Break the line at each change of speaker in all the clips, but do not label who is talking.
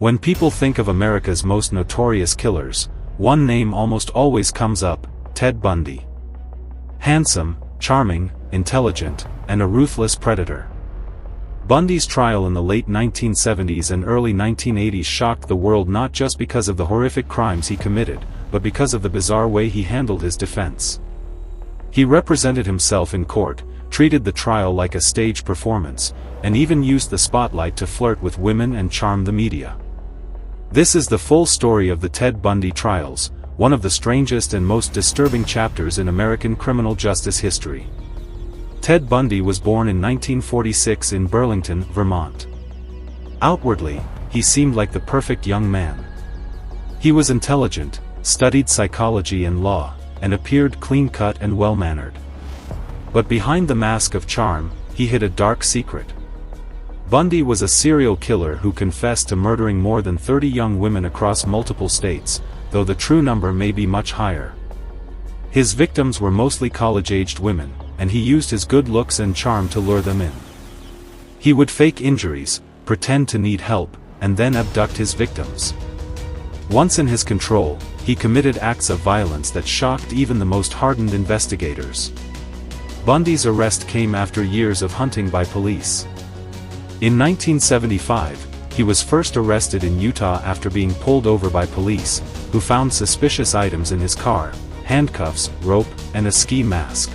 When people think of America's most notorious killers, one name almost always comes up: Ted Bundy. Handsome, charming, intelligent, and a ruthless predator. Bundy's trial in the late 1970s and early 1980s shocked the world not just because of the horrific crimes he committed, but because of the bizarre way he handled his defense. He represented himself in court, treated the trial like a stage performance, and even used the spotlight to flirt with women and charm the media. This is the full story of the Ted Bundy trials, one of the strangest and most disturbing chapters in American criminal justice history. Ted Bundy was born in 1946 in Burlington, Vermont. Outwardly, he seemed like the perfect young man. He was intelligent, studied psychology and law, and appeared clean-cut and well-mannered. But behind the mask of charm, he hid a dark secret. Bundy was a serial killer who confessed to murdering more than 30 young women across multiple states, though the true number may be much higher. His victims were mostly college-aged women, and he used his good looks and charm to lure them in. He would fake injuries, pretend to need help, and then abduct his victims. Once in his control, he committed acts of violence that shocked even the most hardened investigators. Bundy's arrest came after years of hunting by police. In 1975, he was first arrested in Utah after being pulled over by police, who found suspicious items in his car: handcuffs, rope, and a ski mask.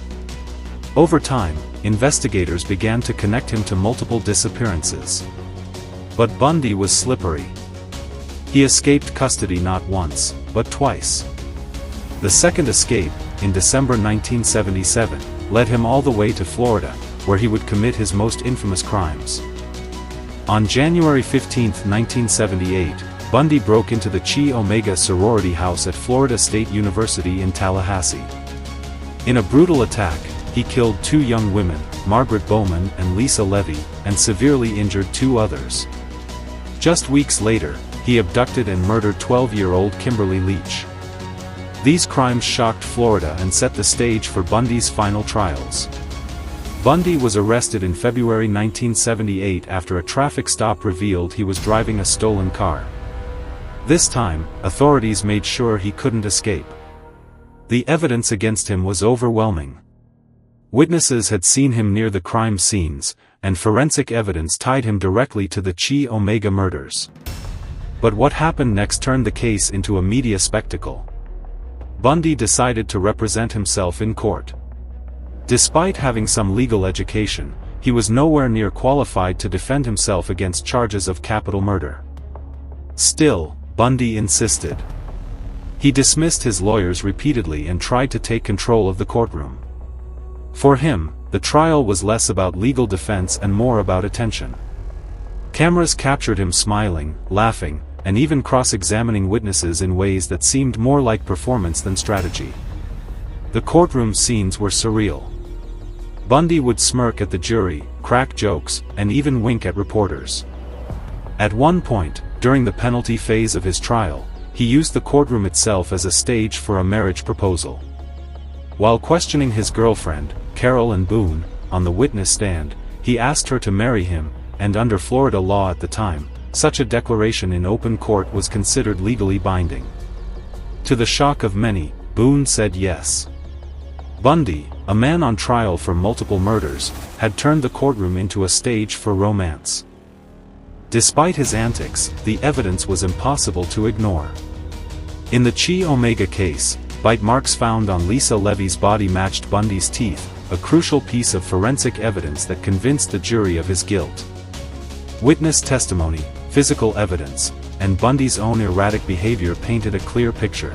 Over time, investigators began to connect him to multiple disappearances. But Bundy was slippery. He escaped custody not once, but twice. The second escape, in December 1977, led him all the way to Florida, where he would commit his most infamous crimes. On January 15, 1978, Bundy broke into the Chi Omega sorority house at Florida State University in Tallahassee. In a brutal attack, he killed 2 young women, Margaret Bowman and Lisa Levy, and severely injured 2 others. Just weeks later, he abducted and murdered 12-year-old Kimberly Leach. These crimes shocked Florida and set the stage for Bundy's final trials. Bundy was arrested in February 1978 after a traffic stop revealed he was driving a stolen car. This time, authorities made sure he couldn't escape. The evidence against him was overwhelming. Witnesses had seen him near the crime scenes, and forensic evidence tied him directly to the Chi Omega murders. But what happened next turned the case into a media spectacle. Bundy decided to represent himself in court. Despite having some legal education, he was nowhere near qualified to defend himself against charges of capital murder. Still, Bundy insisted. He dismissed his lawyers repeatedly and tried to take control of the courtroom. For him, the trial was less about legal defense and more about attention. Cameras captured him smiling, laughing, and even cross-examining witnesses in ways that seemed more like performance than strategy. The courtroom scenes were surreal. Bundy would smirk at the jury, crack jokes, and even wink at reporters. At one point, during the penalty phase of his trial, he used the courtroom itself as a stage for a marriage proposal. While questioning his girlfriend, Carol Ann Boone, on the witness stand, he asked her to marry him, and under Florida law at the time, such a declaration in open court was considered legally binding. To the shock of many, Boone said yes. Bundy, a man on trial for multiple murders, had turned the courtroom into a stage for romance. Despite his antics, the evidence was impossible to ignore. In the Chi Omega case, bite marks found on Lisa Levy's body matched Bundy's teeth, a crucial piece of forensic evidence that convinced the jury of his guilt. Witness testimony, physical evidence, and Bundy's own erratic behavior painted a clear picture.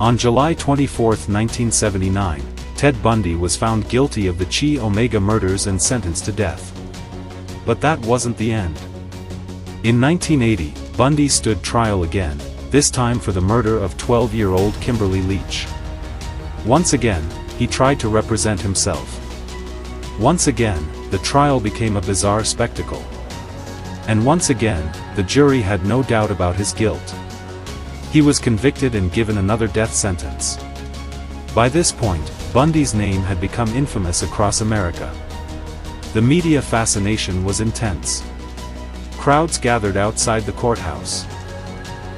On July 24, 1979, Ted Bundy was found guilty of the Chi Omega murders and sentenced to death. But that wasn't the end. In 1980, Bundy stood trial again, this time for the murder of 12-year-old Kimberly Leach. Once again, he tried to represent himself. Once again, the trial became a bizarre spectacle. And once again, the jury had no doubt about his guilt. He was convicted and given another death sentence. By this point, Bundy's name had become infamous across America. The media fascination was intense. Crowds gathered outside the courthouse.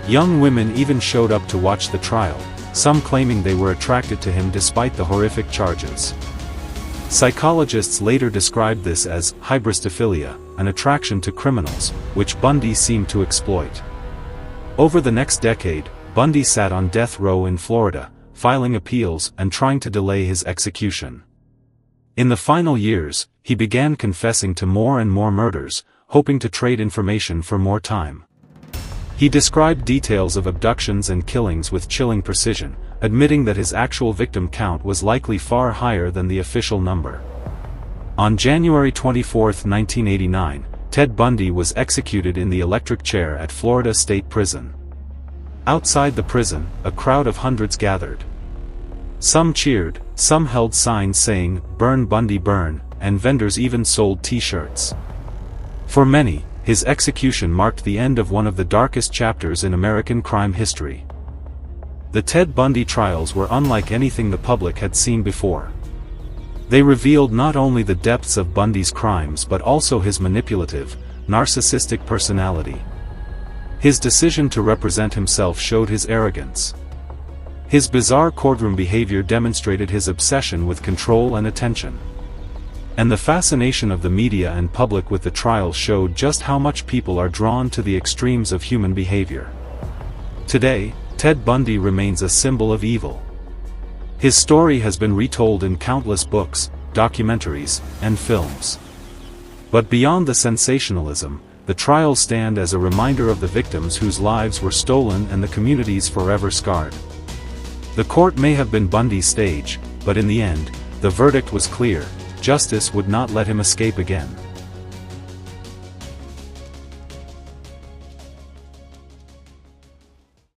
Young women even showed up to watch the trial, some claiming they were attracted to him despite the horrific charges. Psychologists later described this as hybristophilia, an attraction to criminals, which Bundy seemed to exploit. Over the next decade, Bundy sat on death row in Florida, filing appeals and trying to delay his execution. In the final years, he began confessing to more and more murders, hoping to trade information for more time. He described details of abductions and killings with chilling precision, admitting that his actual victim count was likely far higher than the official number. On January 24, 1989, Ted Bundy was executed in the electric chair at Florida State Prison. Outside the prison, a crowd of hundreds gathered. Some cheered, some held signs saying, "Burn Bundy burn," and vendors even sold t-shirts. For many, his execution marked the end of one of the darkest chapters in American crime history. The Ted Bundy trials were unlike anything the public had seen before. They revealed not only the depths of Bundy's crimes but also his manipulative, narcissistic personality. His decision to represent himself showed his arrogance. His bizarre courtroom behavior demonstrated his obsession with control and attention. And the fascination of the media and public with the trial showed just how much people are drawn to the extremes of human behavior. Today, Ted Bundy remains a symbol of evil. His story has been retold in countless books, documentaries, and films. But beyond the sensationalism, the trials stand as a reminder of the victims whose lives were stolen and the communities forever scarred. The court may have been Bundy's stage, but in the end, the verdict was clear: justice would not let him escape again.